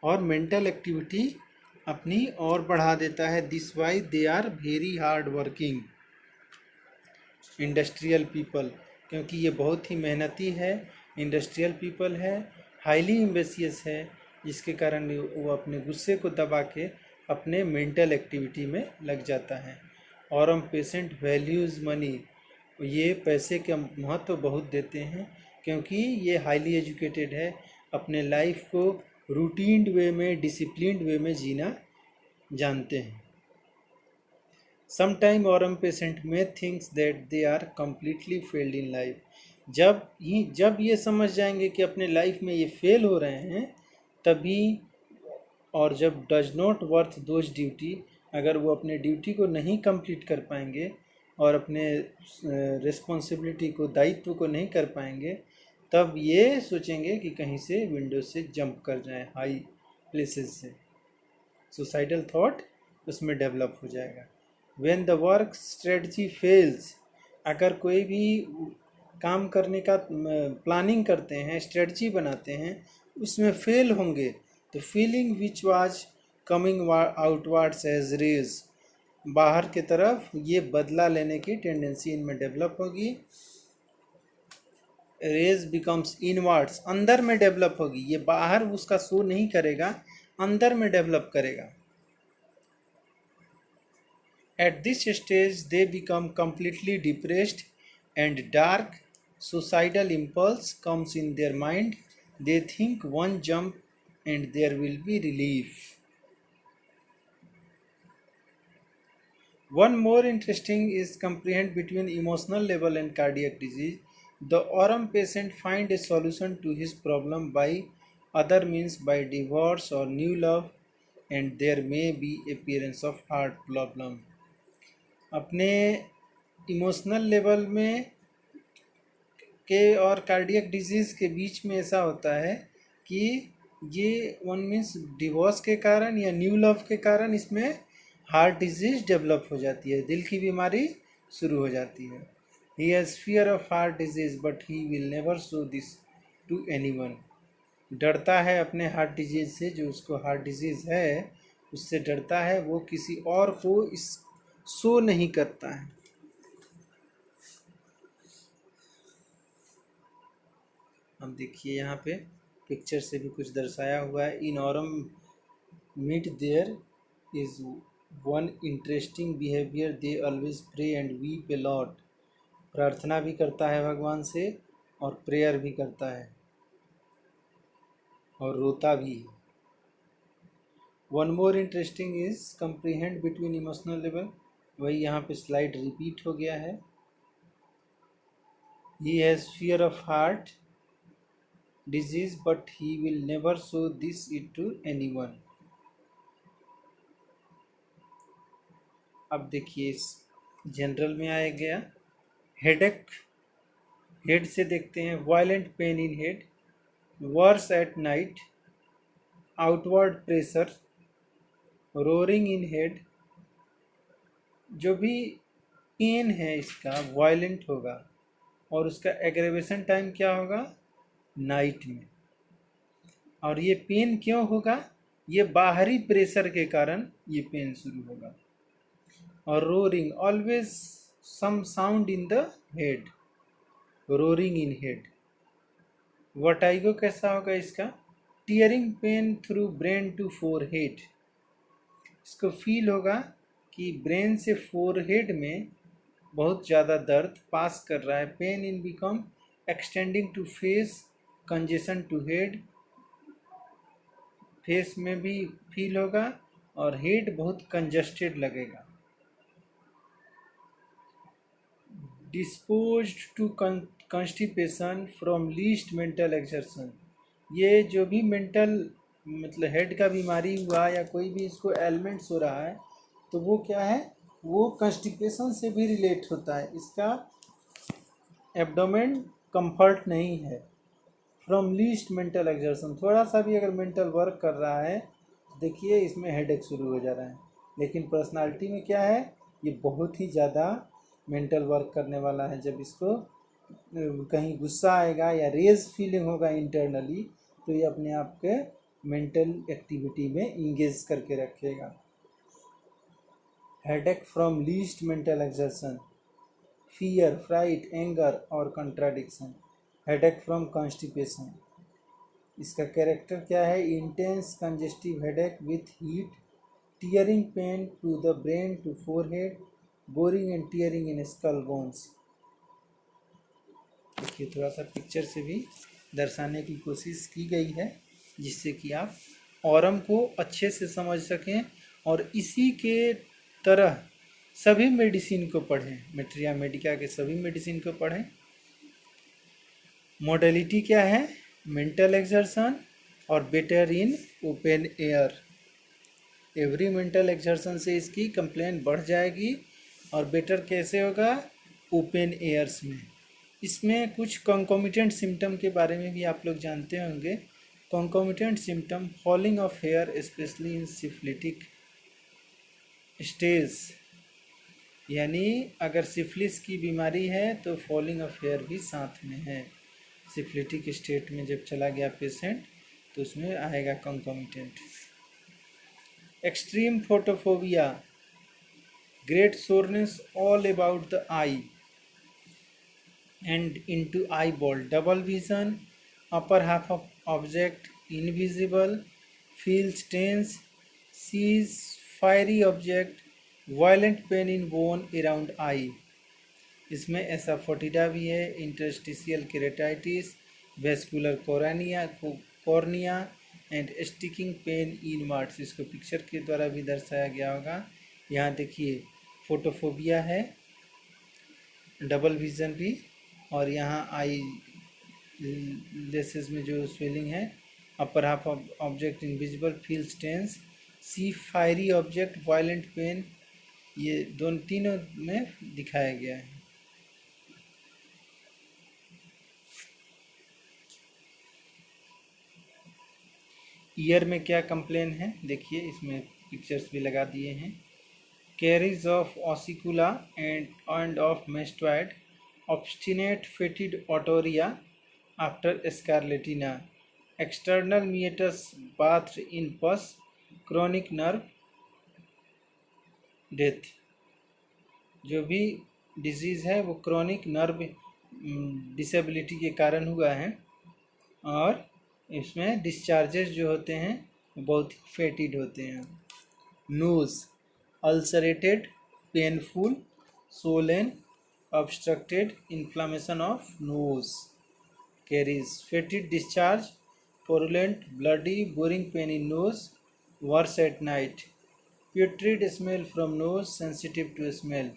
और मेंटल एक्टिविटी अपनी और बढ़ा देता है। This why they are very hard working industrial people, क्योंकि ये बहुत ही मेहनती है, इंडस्ट्रियल पीपल है, हाईली एम्बिशियस है, जिसके कारण वो अपने गुस्से को दबा के अपने मेंटल एक्टिविटी में लग जाता है। और हम पेशेंट वैल्यूज़ मनी, ये पैसे का महत्व बहुत देते हैं क्योंकि ये हाईली एजुकेटेड है, अपने लाइफ को रूटीन वे में, डिसिप्लिन्ड वे में जीना जानते हैं। समटाइम Aurum पेशेंट में thinks that they are completely failed in life. जब ये समझ जाएंगे कि अपने लाइफ में ये फेल हो रहे हैं तभी, और जब does not worth those duty, अगर वो अपने ड्यूटी को नहीं कंप्लीट कर पाएंगे और अपने रिस्पॉन्सिबिलिटी को, दायित्व को नहीं कर पाएंगे, तब ये सोचेंगे कि कहीं से विंडो से जंप कर जाएं, हाई प्लेसेस से। सुसाइडल थॉट उसमें डेवलप हो जाएगा। When the work strategy fails, अगर कोई भी काम करने का प्लानिंग करते हैं, स्ट्रेटजी बनाते हैं, उसमें फेल होंगे तो feeling which was coming outwards as rage, बाहर की तरफ ये बदला लेने की टेंडेंसी इनमें डेवलप होगी। रेज बिकम्स इनवर्ड्स, अंदर में डेवलप होगी, ये बाहर उसका शो नहीं करेगा अंदर में डेवलप करेगा। At this stage, they become completely depressed and dark. Suicidal impulse comes in their mind. They think one jump and there will be relief. One more interesting is comprehend between emotional level and cardiac disease. The Oram patient find a solution to his problem by other means, by divorce or new love, and there may be appearance of heart problem. अपने इमोशनल लेवल में के और कार्डियक डिजीज़ के बीच में ऐसा होता है कि ये वन मीन्स डिवोर्स के कारण या न्यू लव के कारण इसमें हार्ट डिजीज़ डेवलप हो जाती है, दिल की बीमारी शुरू हो जाती है। He has fear of heart disease but he will never show this to anyone. डरता है अपने हार्ट डिजीज़ से, जो उसको हार्ट डिजीज़ है उससे डरता है, वो किसी और को इस शो नहीं करता है। अब देखिए यहाँ पे पिक्चर से भी कुछ दर्शाया हुआ है। In aurum met there is one interesting behaviour, they always pray and weep a lot. प्रार्थना भी करता है भगवान से और प्रेयर भी करता है और रोता भी। One more interesting is comprehend between emotional level, वही यहाँ पे स्लाइड रिपीट हो गया है। He has fear of heart disease but he will never show this it to anyone। अब देखिए इस जनरल में आया गया हेडेक, हेड से देखते हैं। Violent pain in head, worse at night, outward pressure, roaring in head. जो भी पेन है इसका वायलेंट होगा और उसका एग्रेवेशन टाइम क्या होगा, नाइट में। और ये पेन क्यों होगा, ये बाहरी प्रेशर के कारण ये पेन शुरू होगा। और roaring, always some sound in the head, roaring in head. Vertigo कैसा होगा इसका, tearing pain through brain to forehead. इसको फील होगा कि ब्रेन से फोरहेड में बहुत ज़्यादा दर्द पास कर रहा है। Pain in become extending to face, congestion to head, face में भी फील होगा और हेड बहुत कंजस्टेड लगेगा। Disposed to constipation from least mental exertion. ये जो भी मेंटल मतलब हेड का बीमारी हुआ या कोई भी इसको एलिमेंट्स हो रहा है तो वो क्या है, वो कॉन्स्टिपेशन से भी रिलेट होता है। इसका एब्डोमेन कंफर्ट नहीं है। फ्रॉम लीस्ट मेंटल एक्सर्शन, थोड़ा सा भी अगर मेंटल वर्क कर रहा है देखिए इसमें हेडेक शुरू हो जा रहा है। लेकिन पर्सनालिटी में क्या है, ये बहुत ही ज़्यादा मेंटल वर्क करने वाला है। जब इसको कहीं गुस्सा आएगा या रेज फीलिंग होगा इंटरनली तो ये अपने आप के मेंटल एक्टिविटी में इंगेज करके रखेगा। Headache from least mental exertion, fear, fright, anger और कंट्राडिक्शन। हेडेक फ्रॉम कॉन्स्टिपेशन, इसका कैरेक्टर क्या है, intense congestive headache with heat, tearing pain to the brain to forehead, boring and tearing in skull bones. देखिए थोड़ा सा पिक्चर से भी दर्शाने की कोशिश की गई है जिससे कि आप ऑरम को अच्छे से समझ सकें और इसी के तरह सभी मेडिसिन को पढ़ें, मेट्रिया मेडिका के सभी मेडिसिन को पढ़ें। मोडेलिटी क्या है, मेंटल एक्सर्शन और better in open air. Every mental exertion से इसकी कंप्लेन बढ़ जाएगी और बेटर कैसे होगा, ओपन एयर्स में। इसमें कुछ कॉन्कोमिटेंट सिम्टम के बारे में भी आप लोग जानते होंगे। Concomitant symptom, falling of hair specially in syphilitic stage, यानी अगर सिफिलिस की बीमारी है तो फॉलिंग ऑफ हेयर भी साथ में है। सिफिलिटिक स्टेट में जब चला गया पेशेंट तो उसमें आएगा concomitant. Extreme photophobia, great soreness all about the I and into eyeball, double vision, upper half of object invisible, feels tense, sees fiery object, violent pain in bone around eye. इसमें एसाफोटिडा भी है, interstitial केरेटाइटिस, vascular cornea and sticking pain in marts. इसको पिक्चर के द्वारा भी दर्शाया गया होगा। यहाँ देखिए फोटोफोबिया है, डबल विजन भी, और यहाँ आई लेसेस में जो स्वेलिंग है। Upper half object invisible, feels tense, see fiery object, violent pain, ये दोनों तीनों में दिखाया गया है। ईयर में क्या कंप्लेन है देखिए, इसमें पिक्चर्स भी लगा दिए हैं। Caries of ossicula and of mastoid, obstinate fetid otorrhoea after scarlatina, external meatus bath in pus, chronic nerve death. जो भी डिजीज़ है वो क्रोनिक नर्व डिसेबिलिटी के कारण हुआ है, और इसमें डिस्चार्जेस जो होते हैं वो बहुत फेटिड होते हैं। Nose ulcerated, painful, swollen, obstructed, inflammation of nose. Carries fetid discharge, purulent, bloody, boring pain in nose, worse at night. Putrid smell from nose, sensitive to smell.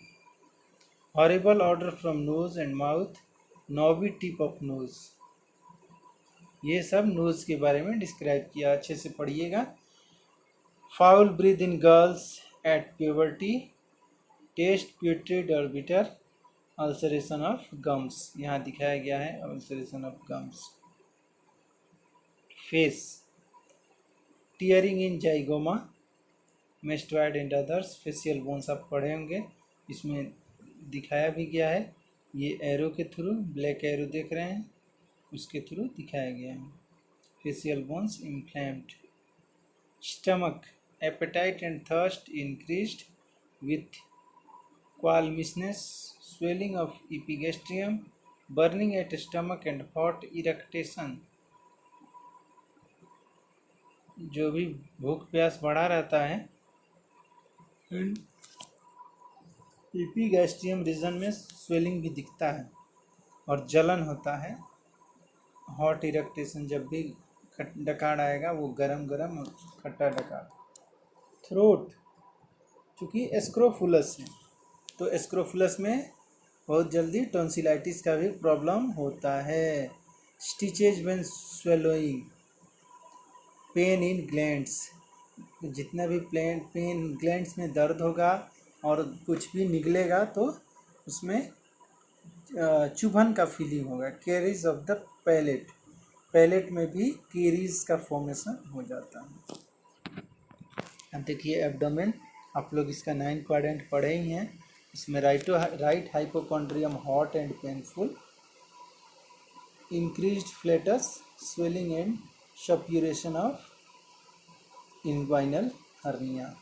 Horrible odor from nose and mouth, knobby tip of nose. ये सब नोज के बारे में डिस्क्राइब किया, अच्छे से पढ़िएगा। Foul breath in girls at puberty, taste putrid और बिटर, अल्सरेशन ऑफ गम्स, यहाँ दिखाया गया है ulceration of gums. Face tearing in zygoma, mastoid and others, facial bones आप पढ़े होंगे, इसमें दिखाया भी गया है। ये एरो के थ्रू, ब्लैक एरो देख रहे हैं, उसके थ्रू दिखाया गया है। Facial bones inflamed. Stomach appetite and thirst increased with qualmiousness, swelling of epigastrium, burning at stomach and hot eructation। जो भी भूख प्यास बढ़ा रहता है, एपिगैस्ट्रियम रीजन में स्वेलिंग भी दिखता है और जलन होता है। हॉट इरक्टेशन, जब भी डकार आएगा वो गरम गरम और खट्टा डकार। थ्रोट, चूँकि एस्क्रोफुलस है तो एस्क्रोफुलस में बहुत जल्दी टॉन्सिलाइटिस का भी प्रॉब्लम होता है। Stitches when swallowing, pain in glands, जितना भी पेन ग्लैंड्स में दर्द होगा और कुछ भी निकलेगा तो उसमें चुभन का फीलिंग होगा। Caries of the palate, palate में भी कैरीज का फॉर्मेशन हो जाता है। अब देखिए एब्डोमेन, आप लोग इसका 9 क्वाड्रेंट पढ़े ही हैं। इसमें right hypochondrium hot and painful, increased flatus, swelling and suppuration of inguinal hernia.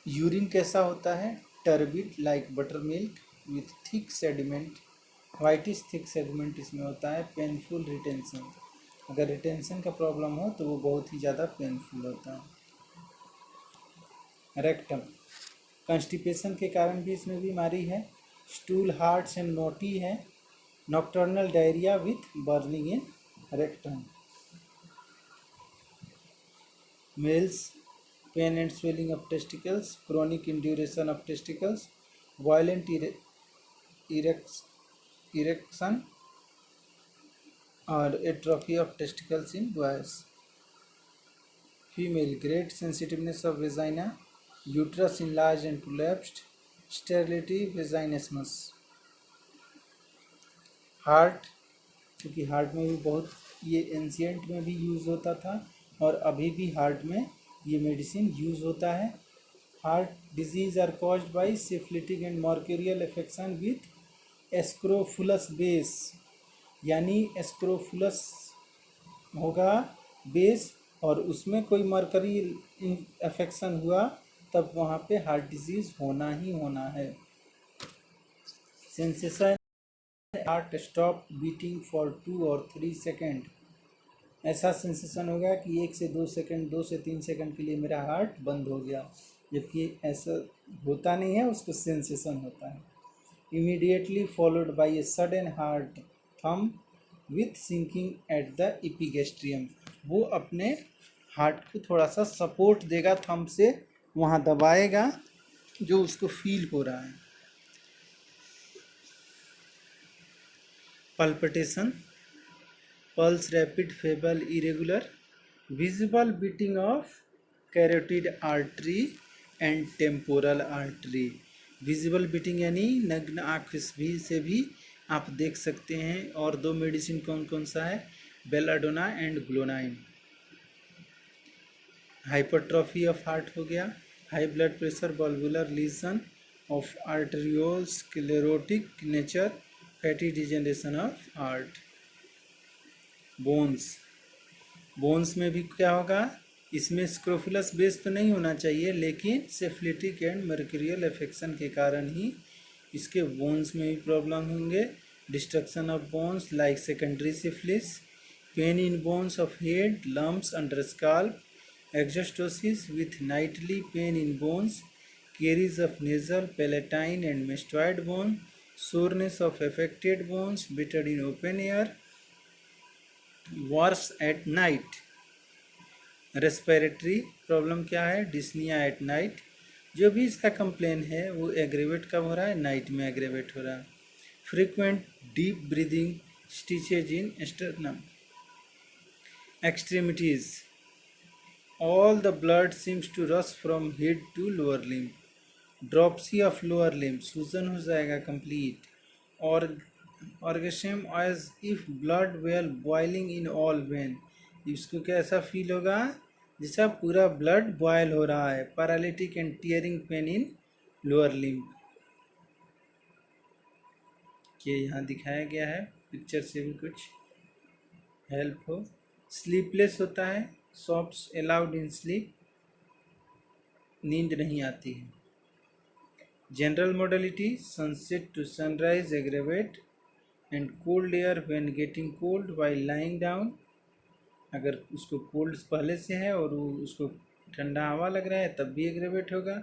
Urine कैसा होता है? Turbid like butter milk with thick sediment, whitish thick sediment इसमें होता है। पेनफुल रिटेंशन, अगर रिटेंशन का प्रॉब्लम हो तो वो बहुत ही ज़्यादा पेनफुल होता है। रेक्टम, कंस्टिपेशन के कारण भी इसमें बीमारी है। स्टूल हार्ड्स एंड नोटी है। Nocturnal diarrhoea with burning in rectum. Males, pain and swelling of testicles, chronic induration of testicles, violent erection और atrophy of testicles in boys. Female, great sensitiveness of vagina, uterus enlarged and collapsed, sterility, vaginismus। Heart, क्योंकि हार्ट में भी बहुत ये एंशियंट में भी यूज़ होता था और अभी भी हार्ट में ये मेडिसिन यूज़ होता है। Heart disease are caused by syphilitic and mercurial affection with scrofulous base, यानी एस्क्रोफुलस होगा बेस और उसमें कोई मर्करी अफेक्शन हुआ तब वहाँ पे हार्ट डिजीज़ होना ही होना है। Sensation, heart stop beating for 2 or 3 second, ऐसा सेंसेशन होगा कि 1 से 2 सेकंड 2 से 3 सेकंड के लिए मेरा हार्ट बंद हो गया, जबकि ऐसा होता नहीं है, उसको सेंसेशन होता है। Immediately followed by a sudden heart thump with sinking at the epigastrium, वो अपने हार्ट को थोड़ा सा सपोर्ट देगा, थंब से वहाँ दबाएगा जो उसको फील हो रहा है। Palpitation, pulse rapid, feeble, irregular, visible beating of carotid artery and temporal artery। Visible beating यानी नग्न आँख से भी आप देख सकते हैं। और दो मेडिसिन कौन कौन सा है, belladonna and glonoine. Hypertrophy of heart हो गया, high blood pressure, valvular lesion of arteriole sclerotic nature, fatty degeneration of heart. Bones में भी क्या होगा, इसमें स्क्रोफुलस बेस तो नहीं होना चाहिए, लेकिन सेफ्लिटिक एंड मर्क्यूरियल एफेक्शन के कारण ही इसके बोन्स में भी प्रॉब्लम होंगे। Destruction of bones like secondary syphilis, pain in bones of head, lumps under scalp, exostosis with Knightley pain in bones, caries of nasal, palatine and mastoid bone, soreness of affected bones, better in open air, worse at night. Respiratory problem क्या है, डिस्निया एट नाइट। जो भी इसका कंप्लेन है वो एग्रेवेट कब हो रहा है, नाइट में एग्रेवेट हो रहा है। Frequent deep breathing, stitches in sternum. Extremities, all the blood seems to rush from head to lower limb. Dropsy of lower limb, सूजन हो जाएगा कंप्लीट। और orgasm as if blood well boiling in all vein, इसको कैसा फील होगा, जैसा पूरा ब्लड बॉयल हो रहा है। Paralytic and tearing pain in lower limb, ये यहाँ दिखाया गया है, पिक्चर से भी कुछ हेल्प हो। स्लीपलेस होता है, सॉफ्ट अलाउड इन स्लीप, नींद नहीं आती है। General modality, sunset to sunrise aggravate and cold air when getting cold while lying down. अगर उसको कोल्ड पहले से है और वो उसको ठंडा हवा लग रहा है तब भी एग्रेवेट होगा।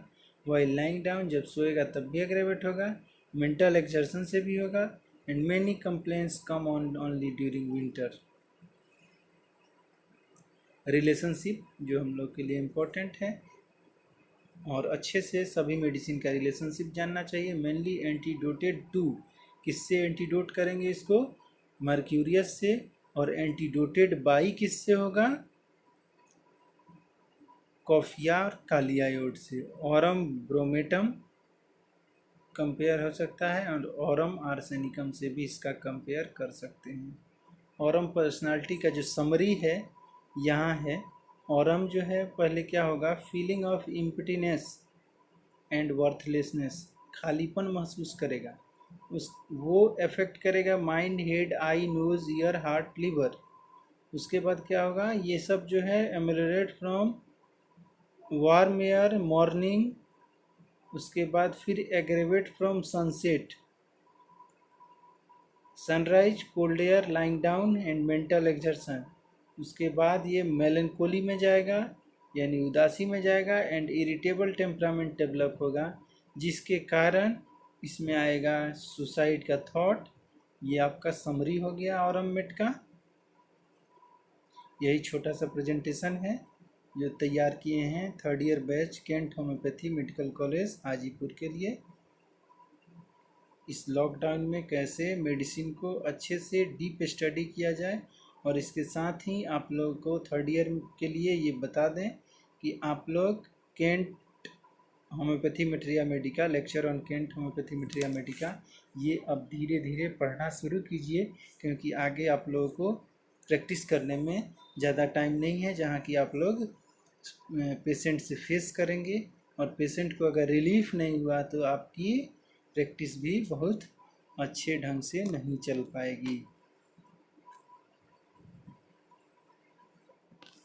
व्हाइल लाइंग डाउन, जब सोएगा तब भी एग्रेवेट होगा। मेंटल एक्सर्शन से भी होगा। And many complaints come on only during winter. Relationship जो हम लोग के लिए इम्पोर्टेंट है, और अच्छे से सभी मेडिसिन का रिलेशनशिप जानना चाहिए। मेनली एंटीडोटेड टू, किससे एंटीडोट करेंगे इसको, मर्क्यूरियस से। और एंटीडोटेड बाई किससे होगा, कॉफिया और कालियायोड से। ऑरम ब्रोमेटम कंपेयर हो सकता है, और ऑरम आर्सेनिकम से भी इसका कंपेयर कर सकते हैं। ऑरम पर्सनालिटी का जो समरी है यहाँ है। ऑरम जो है पहले क्या होगा, फीलिंग ऑफ इम्पिटीनेस एंड वर्थलेसनेस, खालीपन महसूस करेगा। वो अफेक्ट करेगा माइंड, हेड, आई, नोज, ईयर, हार्ट, लीवर। उसके बाद क्या होगा, ये सब जो है एमेलोरेट फ्रॉम वार्म एयर मॉर्निंग। उसके बाद फिर aggravate from sunset, sunrise, cold air, lying down and mental exertion. उसके बाद ये मेलनकोली में जाएगा, यानी उदासी में जाएगा, एंड इरिटेबल टेम्परामेंट डेवलप होगा, जिसके कारण इसमें आएगा सुसाइड का थॉट। ये आपका समरी हो गया ऑरम मेट का। यही छोटा सा प्रेजेंटेशन है जो तैयार किए हैं 3rd year batch Kent homeopathy medical college Hajipur के लिए। इस लॉकडाउन में कैसे मेडिसिन को अच्छे से डीप स्टडी किया जाए, और इसके साथ ही आप लोगों को 3rd ईयर के लिए ये बता दें कि आप लोग Kent homeopathy materia medica, lecture on Kent homeopathy materia medica, ये अब धीरे धीरे पढ़ना शुरू कीजिए, क्योंकि आगे आप लोगों को प्रैक्टिस करने में ज़्यादा टाइम नहीं है, जहाँ कि आप लोग पेशेंट से फेस करेंगे, और पेशेंट को अगर रिलीफ नहीं हुआ तो आपकी प्रैक्टिस भी बहुत अच्छे ढंग से नहीं चल पाएगी।